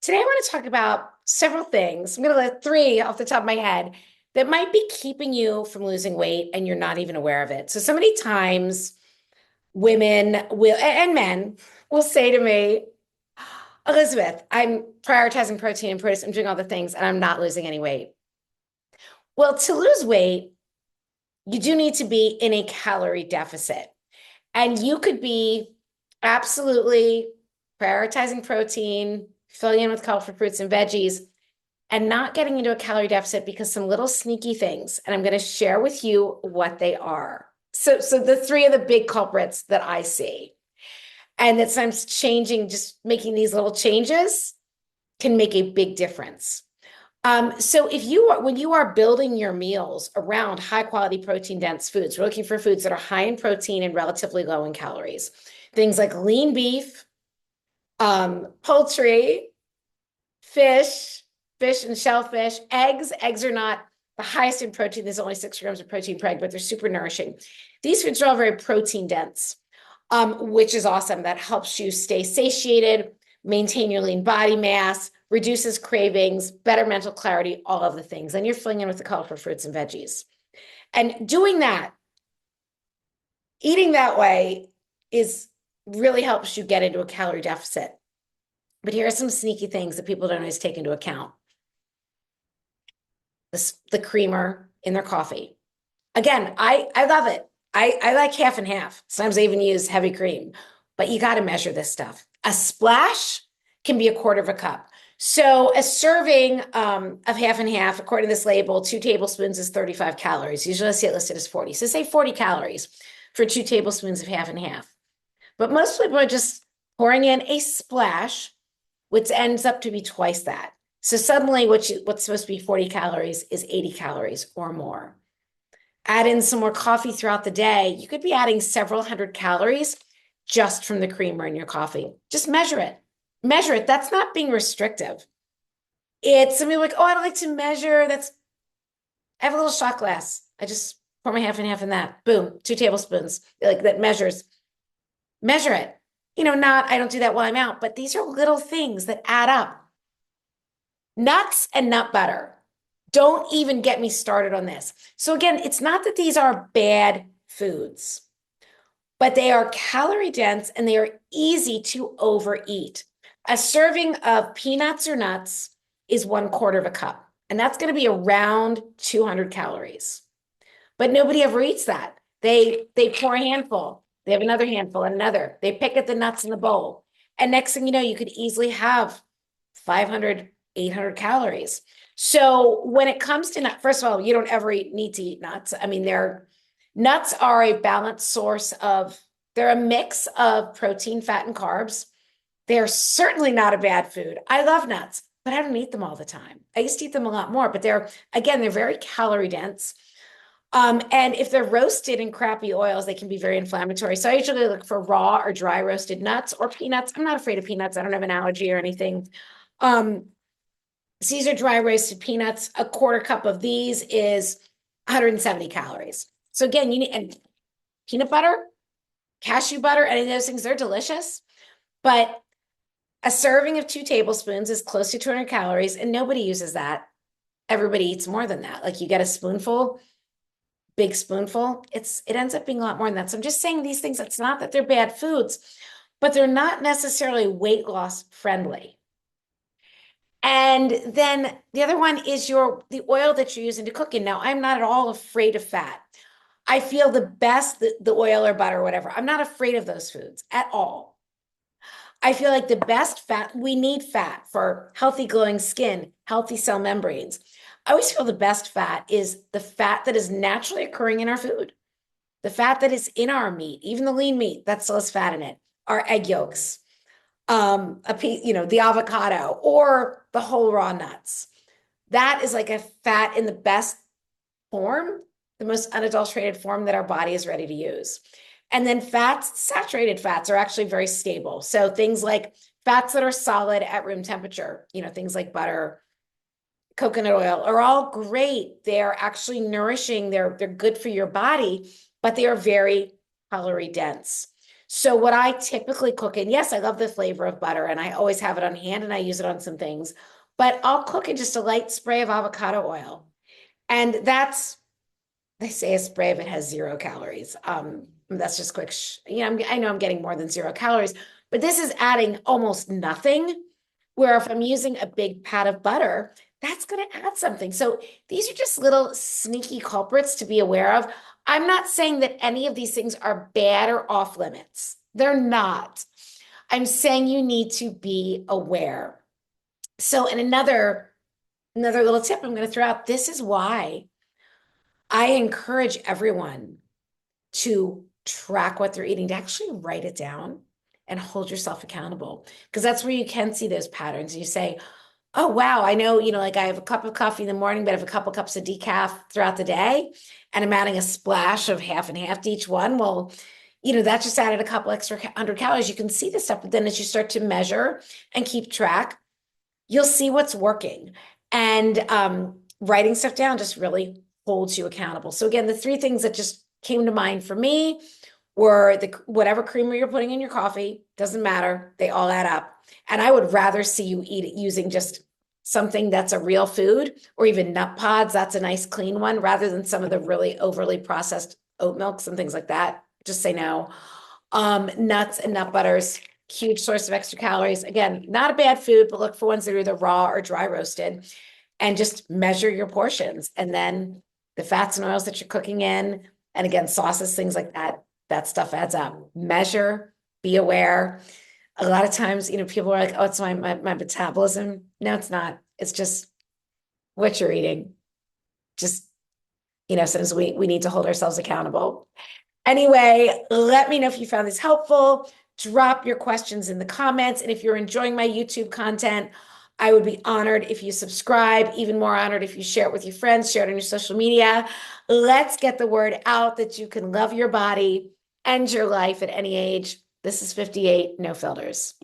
Today, I want to talk about several things. I'm going to let three off the top of my head that might be keeping you from losing weight and you're not even aware of it. So many times, women will, and men will say to me, Elizabeth, I'm prioritizing protein and protein, I'm doing all the things, and I'm not losing any weight. Well, to lose weight, you do need to be in a calorie deficit. And you could be absolutely prioritizing protein, filling in with colorful fruits and veggies, and not getting into a calorie deficit because some little sneaky things. And I'm going to share with you what they are. So the three of the big culprits that I see, and that sometimes changing, just making these little changes can make a big difference. So if you are, when you are building your meals around high quality protein dense foods, we're looking for foods that are high in protein and relatively low in calories. Things like lean beef, poultry, fish, fish and shellfish, eggs. Eggs are not the highest in protein. There's only 6 grams of protein per egg, but they're super nourishing. These foods are all very protein dense, which is awesome. That helps you stay satiated, maintain your lean body mass, reduces cravings, better mental clarity, all of the things. And you're filling in with the colorful fruits and veggies. And doing that, eating that way is really helps you get into a calorie deficit. But here are some sneaky things that people don't always take into account. The creamer in their coffee. Again, I love it. I like half and half. Sometimes I even use heavy cream, but you got to measure this stuff. A splash can be a quarter of a cup. So a serving of half and half, according to this label, 2 tablespoons is 35 calories. Usually I see it listed as 40. So say 40 calories for 2 tablespoons of half and half. But most people are just pouring in a splash, which ends up to be twice that. So suddenly what's supposed to be 40 calories is 80 calories or more. Add in some more coffee throughout the day. You could be adding several hundred calories just from the creamer in your coffee. Just measure it. Measure it. That's not being restrictive. It's some people like, oh, I don't like to measure. I have a little shot glass. I just pour my half and half in that. Boom, 2 tablespoons. Like that measures. Measure it. I don't do that while I'm out, but these are little things that add up. Nuts and nut butter. Don't even get me started on this. So again, it's not that these are bad foods, but they are calorie dense and they are easy to overeat. A serving of peanuts or nuts is 1/4 of a cup, and that's going to be around 200 calories. But nobody ever eats that. They pour a handful, they have another handful and another. They pick at the nuts in the bowl. And next thing you know, you could easily have 500, 800 calories. So when it comes to nuts, first of all, you don't ever need to eat nuts. I mean, nuts are a balanced source they're a mix of protein, fat, and carbs. They're certainly not a bad food. I love nuts, but I don't eat them all the time. I used to eat them a lot more, but they're very calorie dense. And if they're roasted in crappy oils, they can be very inflammatory. So I usually look for raw or dry roasted nuts or peanuts. I'm not afraid of peanuts. I don't have an allergy or anything. So these are dry roasted peanuts. A quarter cup of these is 170 calories. So again, you need and peanut butter, cashew butter, any of those things, they're delicious. But a serving of 2 tablespoons is close to 200 calories, and nobody uses that. Everybody eats more than that. Like you get a spoonful, big spoonful, it ends up being a lot more than that. So I'm just saying these things, it's not that they're bad foods, but they're not necessarily weight loss friendly. And then the other one is the oil that you're using to cook in. Now, I'm not at all afraid of fat. I feel the best, the oil or butter or whatever. I'm not afraid of those foods at all. I feel like the best fat, we need fat for healthy glowing skin, healthy cell membranes. I always feel the best fat is the fat that is naturally occurring in our food. The fat that is in our meat, even the lean meat, that still has fat in it, our egg yolks, the avocado or the whole raw nuts. That is like a fat in the best form, the most unadulterated form that our body is ready to use. And then saturated fats are actually very stable. So things like fats that are solid at room temperature, things like butter, coconut oil are all great. They're actually nourishing. They're good for your body, but they are very calorie dense. So what I typically cook in, yes, I love the flavor of butter and I always have it on hand and I use it on some things, but I'll cook in just a light spray of avocado oil. And they say a spray of it has 0 calories. That's just quick. I know I'm getting more than 0 calories, but this is adding almost nothing. Where if I'm using a big pat of butter, that's going to add something. So these are just little sneaky culprits to be aware of. I'm not saying that any of these things are bad or off limits. They're not. I'm saying you need to be aware. So, and another little tip I'm going to throw out, this is why I encourage everyone to track what they're eating, to actually write it down and hold yourself accountable. Because that's where you can see those patterns. You say, oh, wow, I know, like I have a cup of coffee in the morning, but I have a couple cups of decaf throughout the day. And I'm adding a splash of half and half to each one. Well, that just added a couple extra 100 calories. You can see this stuff, but then as you start to measure and keep track, you'll see what's working. And writing stuff down just really holds you accountable. So again, the three things that just came to mind for me were whatever creamer you're putting in your coffee, doesn't matter. They all add up. And I would rather see you eat it using just something that's a real food, or even nut pods. That's a nice clean one, rather than some of the really overly processed oat milks and things like that. Just say no. Nuts and nut butters, huge source of extra calories. Again, not a bad food, but look for ones that are either raw or dry roasted, and just measure your portions. And then the fats and oils that you're cooking in, and again, sauces, things like that stuff adds up. Measure, be aware. A lot of times, people are like, oh, it's my metabolism. No, it's not. It's just what you're eating. Just, sometimes we need to hold ourselves accountable. Anyway, let me know if you found this helpful. Drop your questions in the comments. And if you're enjoying my YouTube content, I would be honored if you subscribe, even more honored if you share it with your friends, share it on your social media. Let's get the word out that you can love your body and your life at any age. This is 58, no filters.